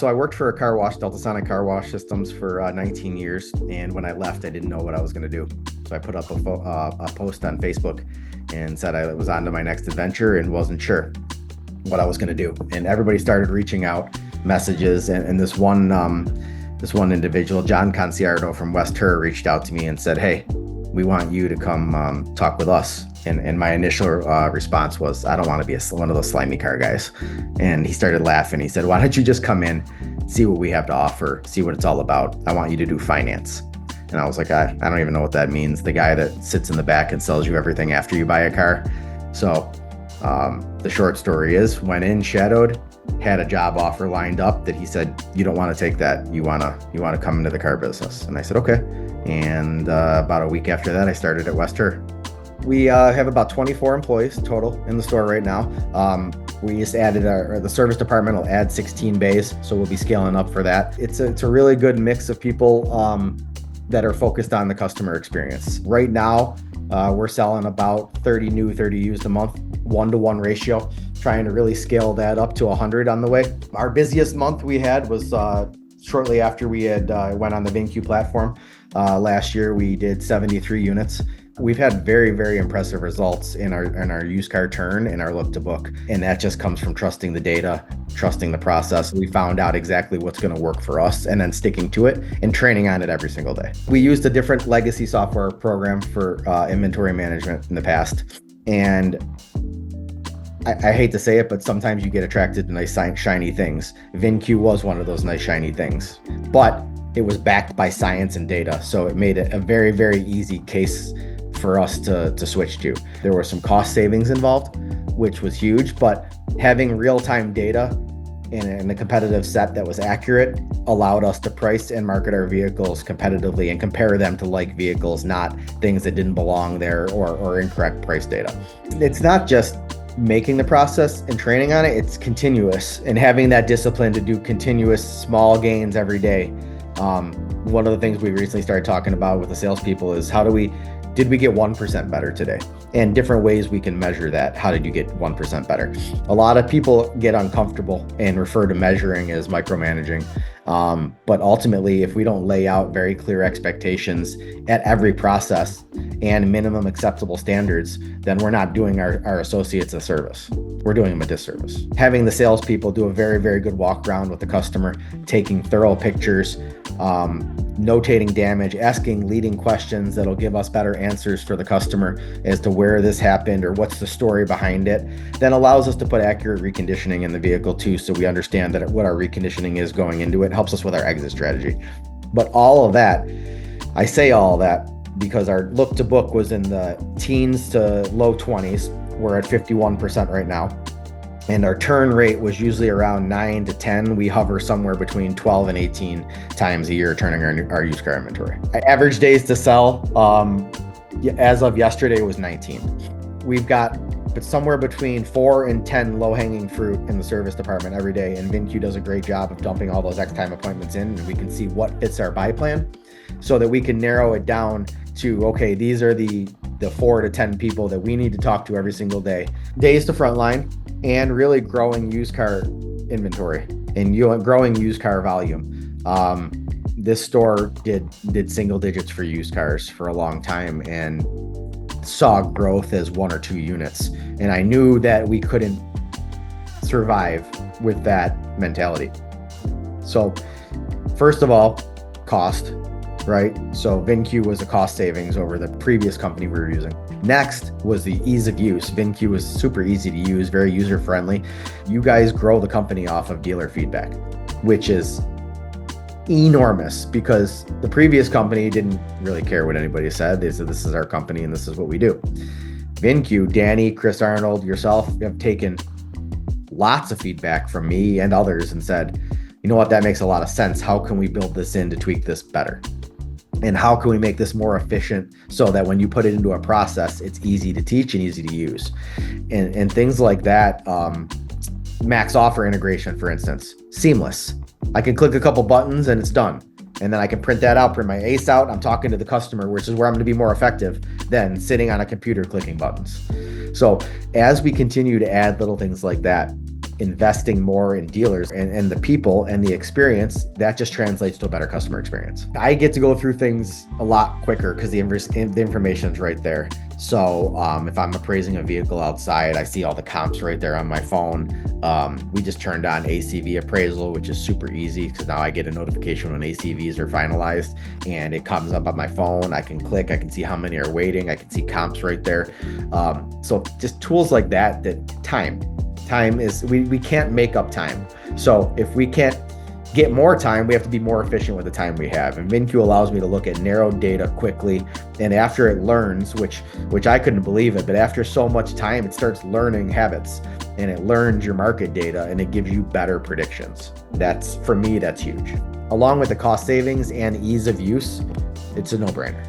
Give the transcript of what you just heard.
So I worked for a car wash, Delta Sonic Car Wash Systems for 19 years. And when I left, I didn't know what I was going to do. So I put up a post on Facebook and said I was on to my next adventure and wasn't sure what I was going to do. And everybody started reaching out messages. And this one individual, John Conciardo from West Her, reached out to me and said, "Hey, we want you to come talk with us." And my initial response was, "I don't want to be one of those slimy car guys." And he started laughing. He said, "Why don't you just come in, see what we have to offer, see what it's all about. I want you to do finance." And I was like, I don't even know what that means. The guy that sits in the back and sells you everything after you buy a car. So the short story is, went in, shadowed, had a job offer lined up that he said, "You don't want to take that. You want to come into the car business." And I said, "Okay." And about a week after that, I started at West Her. We have about 24 employees total in the store right now. We just added the service department will add 16 bays, so we'll be scaling up for that. It's a really good mix of people that are focused on the customer experience. Right now, we're selling about 30 new, 30 used a month, 1-to-1 ratio, trying to really scale that up to 100 on the way. Our busiest month we had was shortly after we had went on the VINCUE platform. Last year, we did 73 units. We've had very, very impressive results in our used car turn and our look to book. And that just comes from trusting the data, trusting the process. We found out exactly what's going to work for us and then sticking to it and training on it every single day. We used a different legacy software program for inventory management in the past. And I hate to say it, but sometimes you get attracted to nice, shiny things. VINCUE was one of those nice, shiny things. But it was backed by science and data. So it made it a very, very easy case for us to switch to. There were some cost savings involved, which was huge, but having real-time data in a competitive set that was accurate allowed us to price and market our vehicles competitively and compare them to like vehicles, not things that didn't belong there or incorrect price data. It's not just making the process and training on it, it's continuous and having that discipline to do continuous small gains every day. One of the things we recently started talking about with the salespeople is did we get 1% better today? And different ways we can measure that. How did you get 1% better? A lot of people get uncomfortable and refer to measuring as micromanaging. But ultimately, if we don't lay out very clear expectations at every process and minimum acceptable standards, then we're not doing our associates a service. We're doing them a disservice. Having the salespeople do a very, very good walk around with the customer, taking thorough pictures, notating damage, asking leading questions that'll give us better answers for the customer as to where this happened or what's the story behind it, then allows us to put accurate reconditioning in the vehicle too, so we understand that what our reconditioning is going into it, helps us with our exit strategy. But all of that, I say all of that because our look to book was in the teens to low 20s. We're at 51% right now. And our turn rate was usually around 9 to 10. We hover somewhere between 12 and 18 times a year turning our used car inventory. Average days to sell, as of yesterday, was 19. We've got somewhere between 4 and 10 low-hanging fruit in the service department every day. And VINCUE does a great job of dumping all those X-time appointments in, and we can see what fits our buy plan so that we can narrow it down to, okay, these are the 4 to 10 people that we need to talk to every single day. Days to frontline, and really growing used car inventory and growing used car volume. This store did single digits for used cars for a long time and saw growth as 1 or 2 units. And I knew that we couldn't survive with that mentality. So first of all, cost, right? So VINCUE was a cost savings over the previous company we were using. Next was the ease of use. VINCUE was super easy to use, very user-friendly. You guys grow the company off of dealer feedback, which is enormous because the previous company didn't really care what anybody said. They said, this is our company and this is what we do. VINCUE, Danny, Chris Arnold, yourself have taken lots of feedback from me and others and said, you know what, that makes a lot of sense. How can we build this in to tweak this better? And how can we make this more efficient so that when you put it into a process, it's easy to teach and easy to use? And things like that. Max offer integration, for instance, seamless. I can click a couple buttons and it's done. And then I can print that out, print my ACE out. I'm talking to the customer, which is where I'm going to be more effective than sitting on a computer clicking buttons. So as we continue to add little things like that, investing more in dealers and the people and the experience, that just translates to a better customer experience. I get to go through things a lot quicker because the information is right there. So if I'm appraising a vehicle outside, I see all the comps right there on my phone. We just turned on ACV appraisal, which is super easy because now I get a notification when ACVs are finalized and it comes up on my phone. I can click, I can see how many are waiting, I can see comps right there. So just tools like that time is, we can't make up time. So if we can't get more time, we have to be more efficient with the time we have. And VINCUE allows me to look at narrowed data quickly. And after it learns, which I couldn't believe it, but after so much time, it starts learning habits and it learns your market data and it gives you better predictions. For me, that's huge. Along with the cost savings and ease of use, it's a no-brainer.